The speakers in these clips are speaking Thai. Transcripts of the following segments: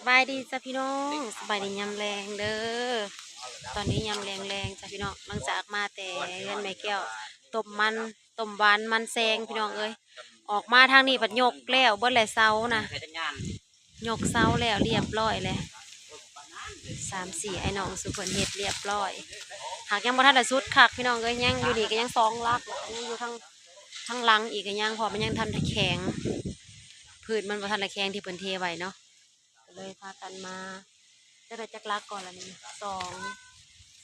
สบายดีจ้ะพี่น้องสบายดียำแรงเด้อตอนนี้ยำแรงจ้ะพี่น้องหลังจากมาแต่เงินแม่แก้วต้มมันต้มหวานมันแซงพี่น้องเอ้ยออกมาทางนี้ผัดยกแล้วเบิ้ลแหล่เสานะยกเสาแล้วเรียบร้อยเลย3-4ไอ้น้องสุขนเฮ็ดเรียบร้อยหากยังบ่ทันได้สุดคักพี่น้องเอ้ยยังอยู่นี่ก็ยัง2 ลักยังอยู่ทั้งหลังอีกก็ยังพอมันยังทันแข็งพืชมันบ่ทันได้แข็งที่เพิ่นเทไว้เนาะก็เลยพากันมาจะได้จักลักก่อนละนี่2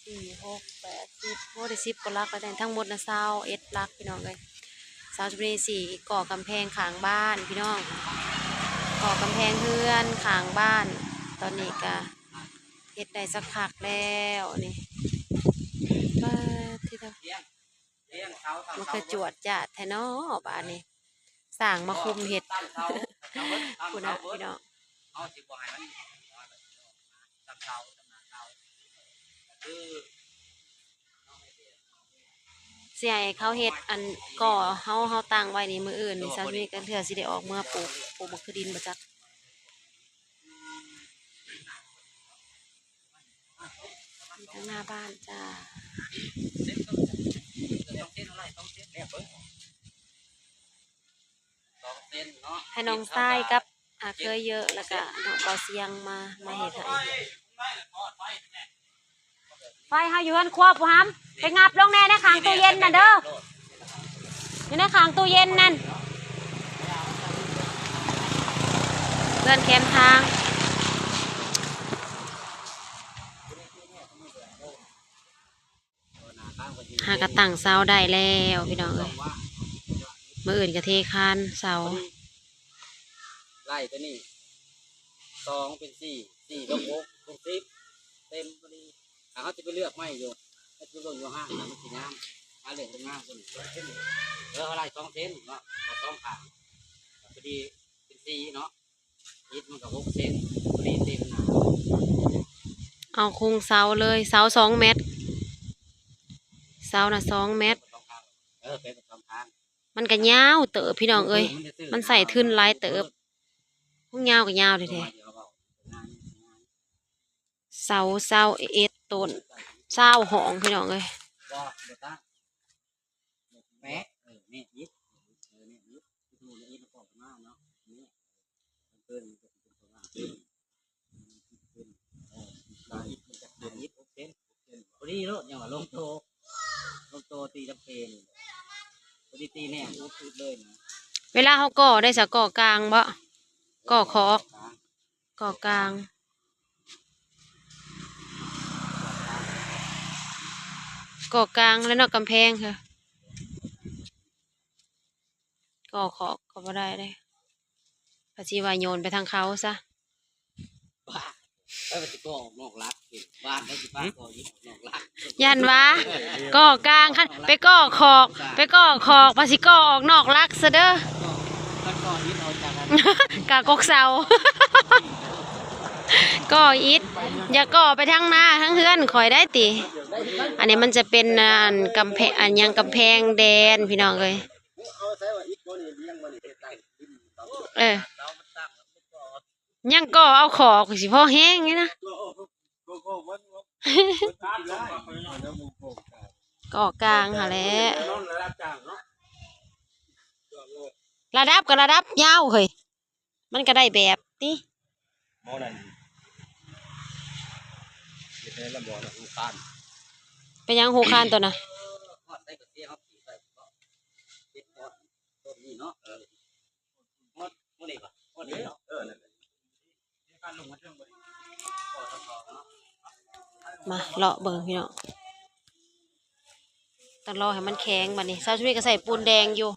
4 6 8 10โอ้ได้10 กว่าลักแล้วแต่ทั้งหมดนะ21 ลักพี่น้องเลย24ก่อกำแพงข้างบ้านพี่น้องก่อกำแพงเฮือนข้างบ้านตอนนี้ก็เฮ็ดได้สักพักแล้วนี่ที่เรามันคือจวดจัดแท้เนาะบ้านนี้สร้างมาคุมเฮ็ดคุณนะพี่น้องเสียเขาเฮ็ดอันก่อเฮาตั้งไว้ในมืออื่นนี่ซะนี่ก็เถื่อสิได้ออกเมื่อปลูกบักคือดินบ่จักทางหน้าบ้านจ้าให้น้องทรายกับเคยเยอะแล้วก็น้องเบาเสียงมาเฮ็ดให้ไฟเฮาอยู่กันครัวบ่ฮัมไปงับลงแน่ในข้างตู้เย็นน่ะเด้ออยู่ในข้างตู้เย็นนั่นเดินแคมทางหากระตั้งเสาได้แล้วพี่น้องเอ้ยมื้ออื่นก็เทคานเสาไล่ตัวนี้2เป็น4 4กับ6เป็น10เต็มพอดีเขาจะไปเลือกไม่อยู่ให้ทุกคนอยู่ห้างนะมันสีน้ำมาเลือกตรงหน้าคนแล้วอะไร2 เซนเนาะ2 ขาพอดีเป็น4เนาะยิดมันกับ6 เซนพอดีเต็มนะเอาคุงเสาเลยเสา2 เมตรเสาน่ะ2 เมตรเป็น2 ทางมันก็ยาวเติบพี่น้องเอ้ยมันใส่ทึนหลายเติบพุ่งยาวก็ยาวแท้ๆเสา21 ต้น20 ห้องพี่น้องเอ้ยแม่นี่ยิดนี่ยิดดูนี่ยิดออกมาเนาะนี่เกินยิด6 เซนพอดีแล้วอย่างว่าลงโตตีจำเป็นพอดีตีเนี่ยอุดเลยนะเวลาเขาก่อได้สักก่อกลางบ่ก่อขอกก่อกลางก่อกลางแล้วนอกกำแพงค่ะก่อขอกก็บ่ได้เลยภาษีวายโยนไปทางเขาซะไปติดก่อนอกรักบ้านได้สิบ้านก่อยิบนอกรักยันวะก่อกลางค่ะไปก่อขอกภาษีก่อออกนอกรักซะเด้อกะกกเสาก่ออิฐอย่าก่อไปทั้งหน้าทั้งเฮือนคอยได้ติอันนี้มันจะเป็นกำแพงยังกำแพงแดนพี่น้องเลยยังก่อเอาขอกสิพ่อแห้งนี่นะก่อกลางค่ะแหละระดับกับระดับยาวเฮ้ยมันก็ได้แบบติไปยังหูคานตัวน่ะมาเลาะเบิ่งพี่น้องต้องรอให้มันแข็งบัดนี้ซาชุยก็ใส่ปูนแดงอยู่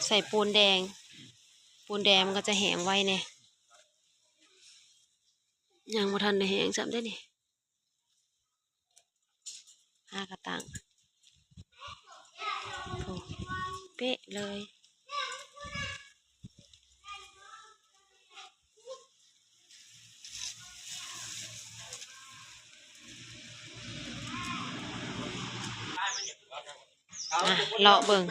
ใส่ปูนแดงมันก็จะแห้งไวเนี่ยยังบ่ทันได้แห้งซ้ำได้นี่5 กระตังเป๊ะเลยเลาะเบิ่ง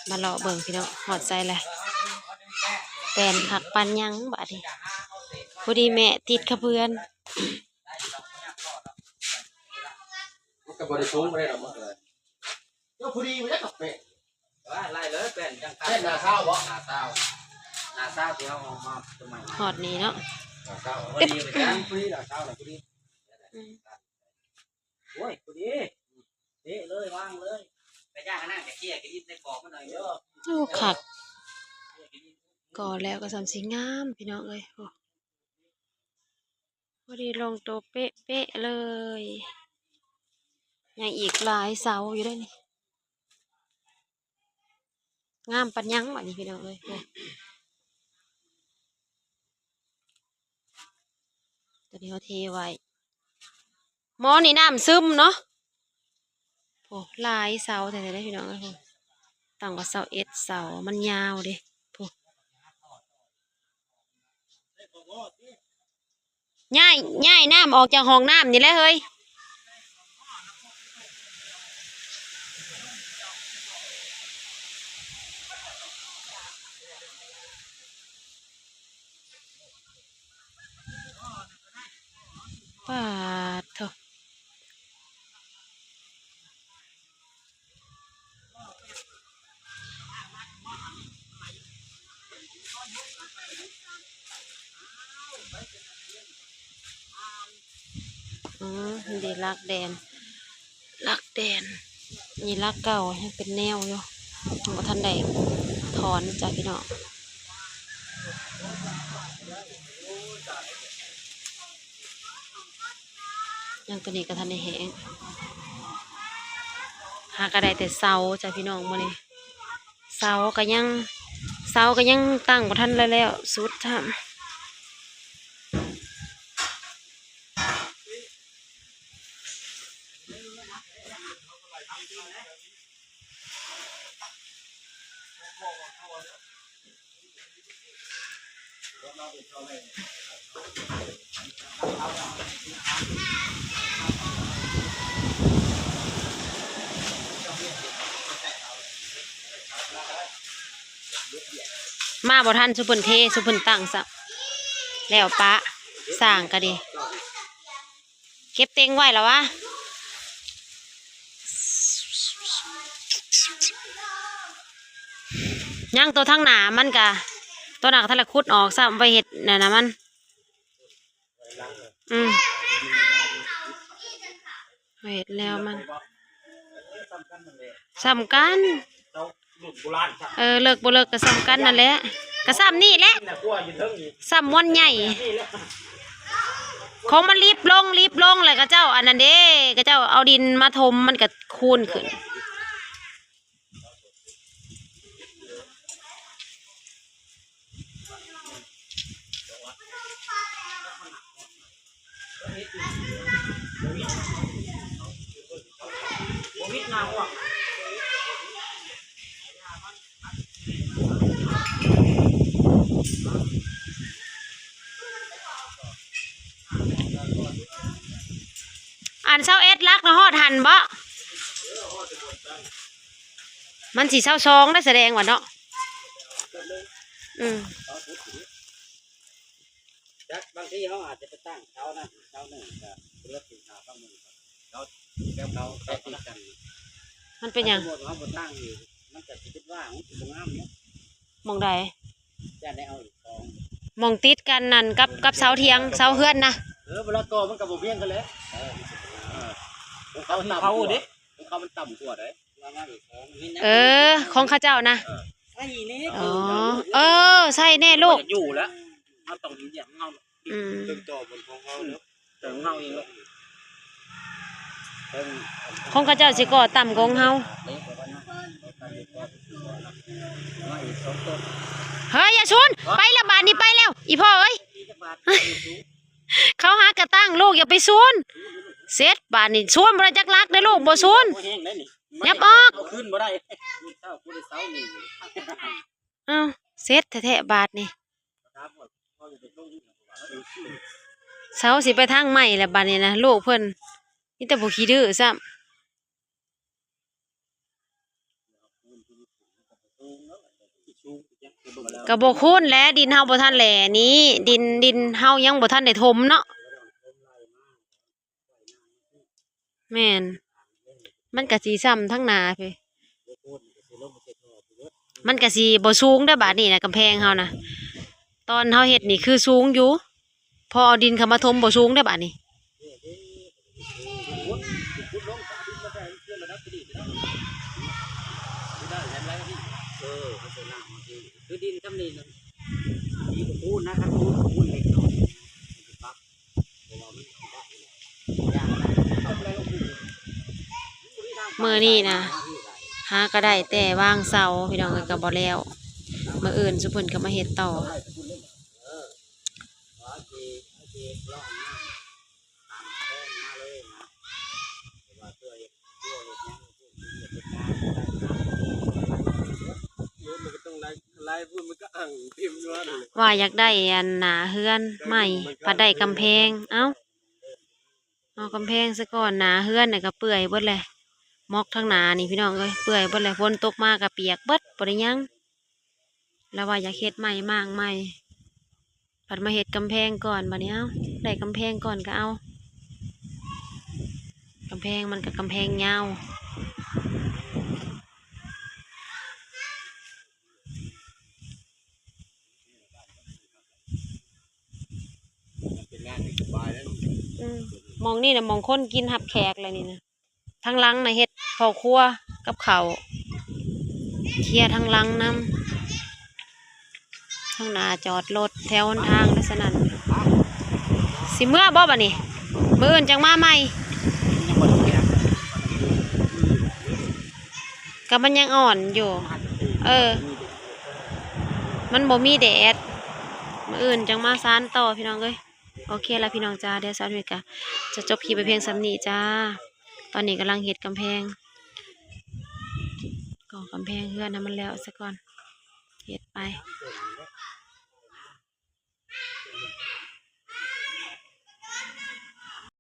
มาเลาะเบิ่งพี่น้องหอดใจเลย แปลนคักปันยังบาดนี้พอดีแม่ติดกับเพื่อน มันก็บ่ได้สูงบ่ได้ดอกมันเลยเจ้าผู้ดีมันจะตกเป็ด ว่าไล่เลยเป็นจัง เป็ดหน้าข้าวบ่ หน้าเศร้าหน้าเศร้าที่เขาเอามาทำไม หอดนี้เนาะ หน้าข้าว พอดีไปจ้ะ ผู้ดีหน้าข้าวน่ะผู้ดี โอ้ยพอดีเด้เลยวางเลยไปจ้างนั่งจะเกี้ยกินในกรอบมันหน่อยเด้อ โอ้คักก่อแล้วก็สำสีงามพี่น้องเอ้ยโอ้พอดีลงตัวเป๊ะๆเลยยังอีกหลายเสาอยู่ได้นี่งามปัญญังวันนี้พี่น้องเอ้ยโอ้ตัวนี้เขาเทไว้หมอนี่น้ำซึมเนาะโอ้หลายเสาแต่ได้พี่น้องเอ้ยโอ้ต่างกว่าเสาเอ็ดเสามันยาวเด้โอ้ง่ายน้ำออกจากห้องน้ำนี่แหละเฮ้ยปาดเถอะดีลักแดนนี่ลักเก่ายังเป็นแนวอยู่ยังบ่ทันได้ถอนจ้ะพี่น้องยังตัวนี้ก็ทันได้แห้งหากระไดแต่เสาจ้ะพี่น้องมื้อนี้เสาก็ยังตั้งบ่ทันแล้วสุดท่ามาบ่ทันสุเพิ่นเทสุเพิ่นตั้งซะแล้วปะสร้างก็ดีเก็บเต็งไว้แล้ววะยังตัวทั้งหนามันกะตัวหนักทะเลคุดออกซ้ำไปเห็ดน่ะนะมันเห็ดแล้วมันสำคัญเลิกบ่เลิกก็สำคัญนั่นแหละก็ซ้ำนี่แหละซ้ำม้วนใหญ่ของมันรีบลงเลยก็เจ้าอันนั้นเด้ก็เจ้าเอาดินมาถมมันก็คูนขึ้นอันเช้าเอ็ดลักนะฮอดหันบ่มันสีเช้าซองได้แสดงว่าเนาะบางทีเขาอาจจะไปตั้งเขานะเขาหนึ่งกับเลือกสินค้าต้องมือเขาแล้วเขาแค่ติดกันมันเป็นยัง เขาบนตั้งอยู่มันจะคิดว่ามันจะงามเนาะ มองใด จะได้เอาอีกของ มองติดกันนั่นกับเสาเทียงเสาเฮือนนะ เวลาโตมันก็บ่เพียงกันเลยเขาต่ำกว่าเด้เขามันต่ำกว่าเด้ ของข้าเจ้านะ ไอ้นี่ อ๋อใช่แน่ลูก อยู่แล้วเขาต้องเหยียบเงาตึงต่อบนของเขาเนาะ แต่เงาเองลูก ของข้าเจ้าสิก่อต่ำกองเฮาเฮ้ยอย่าชุนไปละบาทนี่ไปแล้วอีพ่อเอ้ยเขาหากระตั้งลูกอย่าไปซุนเสร็จบาทนี่ซุนบ่ได้จักลักได้ลูกบ่ซุนยับออก ขึ้นบ่ได้เศร้าผู้ใดเศร้านี่ อ้าวเสร็จแท้ๆบาทนี่เสาสิไปทางใหม่แล้วบาทนี่นะลูกเพิ่นนี่แต่บ่ขี้ดื้อซ้ำ ก็บ่คุ้นแหล้วดินเฮาบ่ทันแหล่นี้ดินเฮายังบ่ทันได้ถมเนาะแม่นมันก็สิซ้ำทั้งหน้าไปมันก็สิบ่สูงเด้อบาดนี้นะกำแพงเฮานะตอนเฮาเฮ็ดนี่คือสูงอยู่พอเอาดินเข้ามาถมบ่สูงเด้อบาดนี้คือดินทำนี่นะดีกว่าพูดนะครับพูดเล็กน้อยปั๊บเวลามันได้ มื้อนี้นะหาก็ได้แต่วางเสาพี่น้องเอ้ยก็บ่แล้วมื้ออื่นสุเพิ่นก็มาเฮ็ดต่อว่าอยากได้อันหนาเฮือนใหม่พัดได้กำแพงเอากำแพงซะก่อนหนาเฮือนน่ะก็เปื่อยเบิดเลยมอกทั้งหนานี่พี่น้องเอ้ยเปื่อยเบิดเลยฝนตกมาก็เปียกเบิดบ่ได้หยังแล้วว่าอยากเฮ็ดใหม่มากใหม่ผัดมาเฮ็ดกำแพงก่อนบัดนี้เอาได้กำแพงก่อนก็เอากำแพงมันก็กำแพงยาวมองนี่นะมองคนกินหับแขกเลยนี่นะทั้งหลังนะเฮ็ดพ่อครัวกับเขาวเคลียร์ทั้งหลังน้ำทั้งหน้าจอดรถแถวหนทางลักษณะสิเมื่อบ่บ่นี่มื้ออื่นจังมาใหม่กับมันยังอ่อนอยู่มันบ่มีแดดมื้ออื่นจังมาซานต่อพี่น้องเอ้ยโอเคแล้วพี่น้องจ้าเดี๋ยวสาวนิทกะจะจบคลิปไปเพียงซ้ำนี้จ้าตอนนี้กำลังเฮ็ดกำแพงก่อกำแพงเพื่อนนะมันแล้วซะก่อนเฮ็ดไป